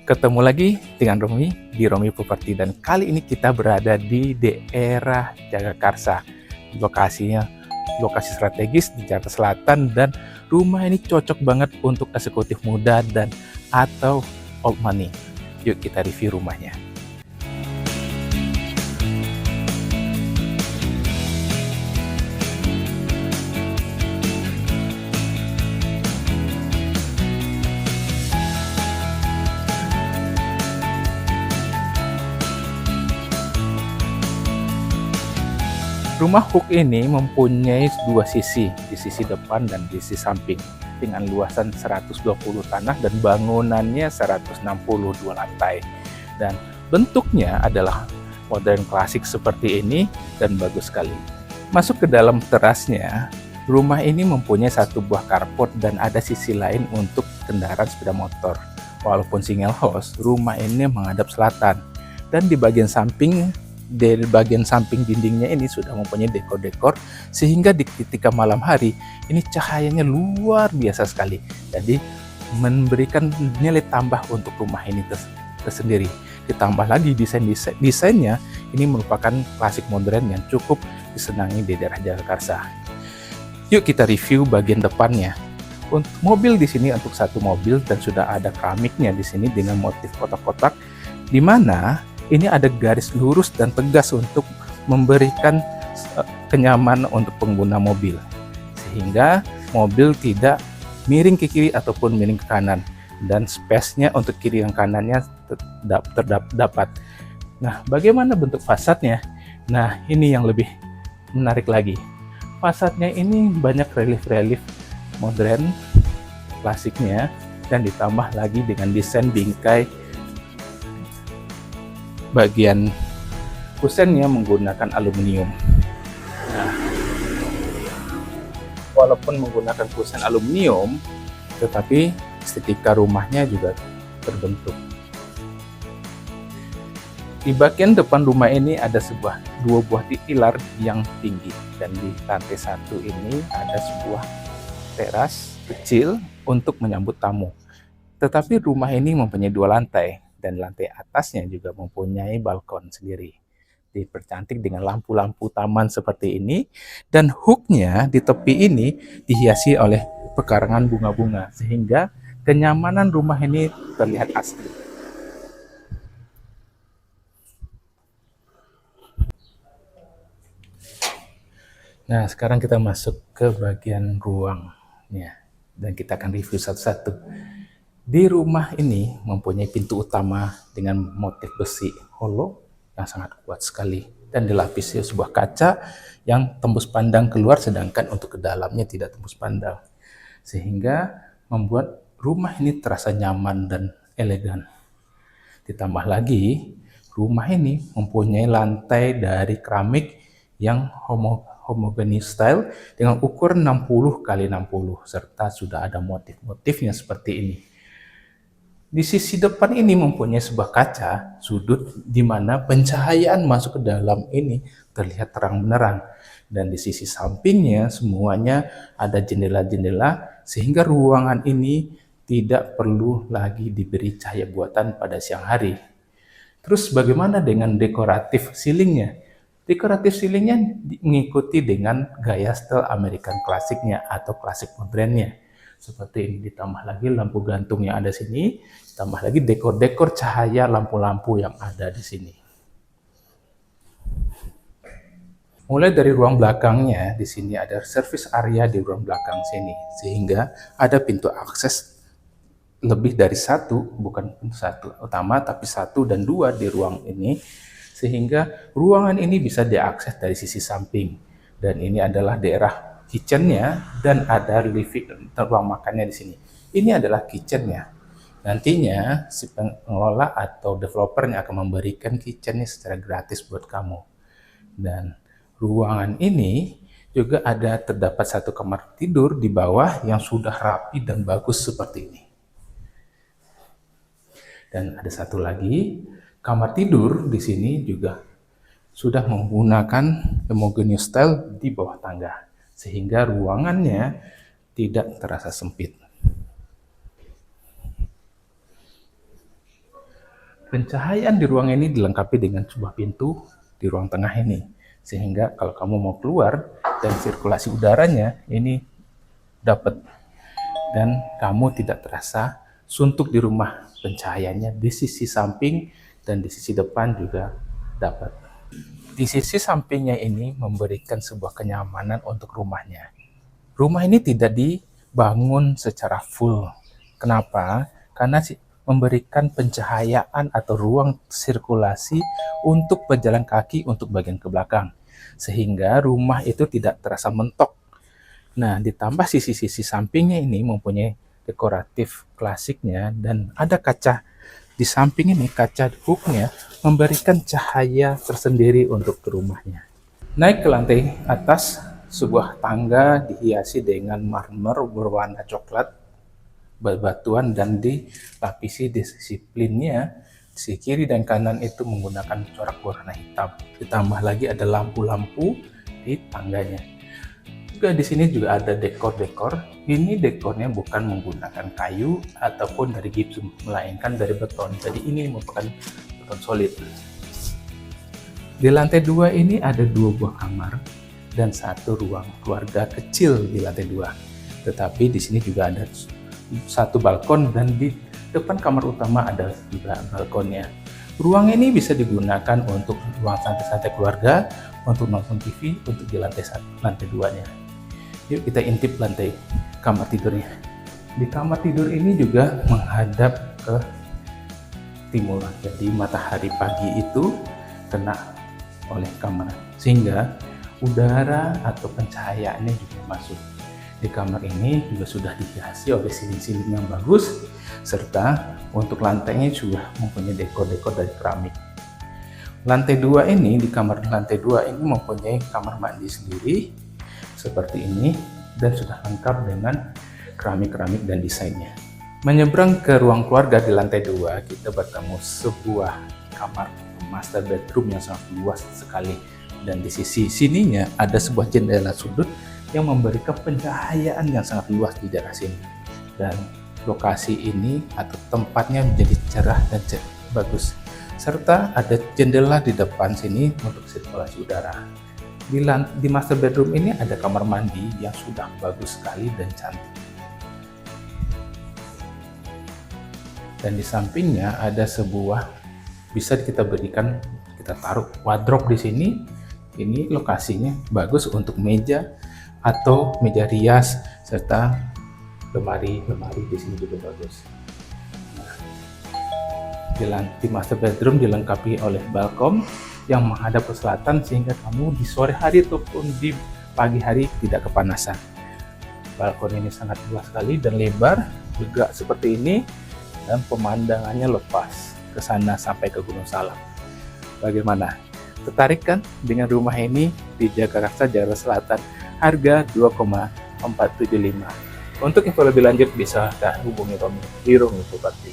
Ketemu lagi dengan Romi di Romi Property, dan kali ini kita berada di daerah Jagakarsa. Lokasinya lokasi strategis di Jakarta Selatan, dan rumah ini cocok banget untuk eksekutif muda dan atau old money. Yuk kita review rumahnya. Rumah Hook ini mempunyai dua sisi, di sisi depan dan di sisi samping, dengan luasan 120 tanah dan bangunannya 162 lantai. Dan bentuknya adalah modern klasik seperti ini dan bagus sekali. Masuk ke dalam terasnya, rumah ini mempunyai satu buah carport dan ada sisi lain untuk kendaraan sepeda motor. Walaupun single house, rumah ini menghadap selatan, dan di bagian samping dindingnya ini sudah mempunyai dekor-dekor, sehingga ketika malam hari ini cahayanya luar biasa sekali, jadi memberikan nilai tambah untuk rumah ini tersendiri. Ditambah lagi desainnya ini merupakan klasik modern yang cukup disenangi di daerah Jagakarsa. Yuk kita review bagian depannya. Untuk mobil di sini untuk satu mobil, dan sudah ada keramiknya di sini dengan motif kotak-kotak, di mana ini ada garis lurus dan tegas untuk memberikan kenyamanan untuk pengguna mobil, sehingga mobil tidak miring ke kiri ataupun miring ke kanan, dan space-nya untuk kiri dan kanannya terdapat. Nah, bagaimana bentuk fasadnya? Nah, ini yang lebih menarik lagi. Fasadnya ini banyak relief-relief modern klasiknya, dan ditambah lagi dengan desain bingkai. Bagian kusennya menggunakan aluminium. Nah, walaupun menggunakan kusen aluminium, tetapi estetika rumahnya juga terbentuk. Di bagian depan rumah ini ada dua buah pilar yang tinggi, dan di lantai satu ini ada sebuah teras kecil untuk menyambut tamu. Tetapi rumah ini mempunyai dua lantai, dan lantai atasnya juga mempunyai balkon sendiri. Dipercantik dengan lampu-lampu taman seperti ini, dan hooknya di tepi ini dihiasi oleh pekarangan bunga-bunga, sehingga kenyamanan rumah ini terlihat asli. Nah, sekarang kita masuk ke bagian ruangnya, dan kita akan review satu-satu. Di rumah ini mempunyai pintu utama dengan motif besi hollow yang sangat kuat sekali, dan dilapisi sebuah kaca yang tembus pandang keluar, sedangkan untuk ke dalamnya tidak tembus pandang, sehingga membuat rumah ini terasa nyaman dan elegan. Ditambah lagi, rumah ini mempunyai lantai dari keramik yang homogeneous style dengan ukuran 60 x 60, serta sudah ada motif-motifnya seperti ini. Di sisi depan ini mempunyai sebuah kaca sudut, di mana pencahayaan masuk ke dalam ini terlihat terang benderang, dan di sisi sampingnya semuanya ada jendela-jendela, sehingga ruangan ini tidak perlu lagi diberi cahaya buatan pada siang hari. Terus bagaimana dengan dekoratif ceilingnya? Dekoratif ceilingnya mengikuti dengan gaya style American klasiknya atau klasik modernnya. Seperti ini, ditambah lagi lampu gantung yang ada sini, tambah lagi dekor-dekor cahaya lampu-lampu yang ada di sini. Mulai dari ruang belakangnya, di sini ada service area di ruang belakang sini, sehingga ada pintu akses lebih dari satu, bukan satu utama, tapi satu dan dua di ruang ini, sehingga ruangan ini bisa diakses dari sisi samping. Dan ini adalah daerah kitchennya, dan ada living ruang makannya di sini. Ini adalah kitchennya. Nantinya si pengelola atau developernya akan memberikan kitchennya secara gratis buat kamu. Dan ruangan ini juga terdapat satu kamar tidur di bawah yang sudah rapi dan bagus seperti ini. Dan ada satu lagi kamar tidur di sini juga sudah menggunakan homogeneous style di bawah tangga, sehingga ruangannya tidak terasa sempit. Pencahayaan di ruang ini dilengkapi dengan sebuah pintu di ruang tengah ini, sehingga kalau kamu mau keluar dan sirkulasi udaranya ini dapat, dan kamu tidak terasa suntuk di rumah. Pencahayaannya di sisi samping dan di sisi depan juga dapat. Di sisi sampingnya ini memberikan sebuah kenyamanan untuk rumahnya. Rumah ini tidak dibangun secara full. Kenapa? Karena memberikan pencahayaan atau ruang sirkulasi untuk pejalan kaki untuk bagian ke belakang, sehingga rumah itu tidak terasa mentok. Nah, ditambah sisi-sisi sampingnya ini mempunyai dekoratif klasiknya, dan ada kaca di samping ini, kaca hooknya memberikan cahaya tersendiri untuk ke rumahnya. Naik ke lantai atas, sebuah tangga dihiasi dengan marmer berwarna coklat bebatuan dan dilapisi disiplinnya. Sisi kiri dan kanan itu menggunakan corak warna hitam. Ditambah lagi ada lampu-lampu di tangganya. Juga di sini juga ada dekor-dekor. Ini dekornya bukan menggunakan kayu ataupun dari gipsum, melainkan dari beton. Jadi ini merupakan beton solid. Di lantai 2 ini ada 2 buah kamar dan 1 ruang keluarga kecil di lantai 2. Tetapi di sini juga ada 1 balkon, dan di depan kamar utama ada juga balkonnya. Ruang ini bisa digunakan untuk ruang santai-santai keluarga, untuk nonton TV, untuk di lantai 2-nya. Yuk kita intip lantai kamar tidurnya. Di kamar tidur ini juga menghadap ke timur, jadi matahari pagi itu kena oleh kamar, sehingga udara atau pencahayaannya juga masuk. Di kamar ini juga sudah dihiasi oleh siling-siling yang bagus, serta untuk lantainya juga mempunyai dekor-dekor dari keramik. Lantai 2 ini, di kamar lantai 2 ini mempunyai kamar mandi sendiri seperti ini, dan sudah lengkap dengan keramik-keramik dan desainnya. Menyeberang ke ruang keluarga di lantai 2, kita bertemu sebuah kamar master bedroom yang sangat luas sekali, dan di sisi sininya ada sebuah jendela sudut yang memberikan pencahayaan yang sangat luas di daerah sini, dan lokasi ini atau tempatnya menjadi cerah dan bagus, serta ada jendela di depan sini untuk sirkulasi udara. Di master bedroom ini ada kamar mandi yang sudah bagus sekali dan cantik, dan di sampingnya ada sebuah, bisa kita taruh wardrobe di sini. Ini lokasinya bagus untuk meja atau meja rias, serta lemari di sini juga bagus. Di master bedroom dilengkapi oleh balkon yang menghadap ke selatan, sehingga kamu di sore hari ataupun di pagi hari tidak kepanasan. Balkon ini sangat luas sekali dan lebar juga seperti ini, dan pemandangannya lepas ke sana sampai ke Gunung Salak. Bagaimana? Tertarik kan dengan rumah ini di Jagakarsa, Jakarta Selatan? Harga 2,475. Untuk info lebih lanjut bisa hubungi Romi di Romi Property.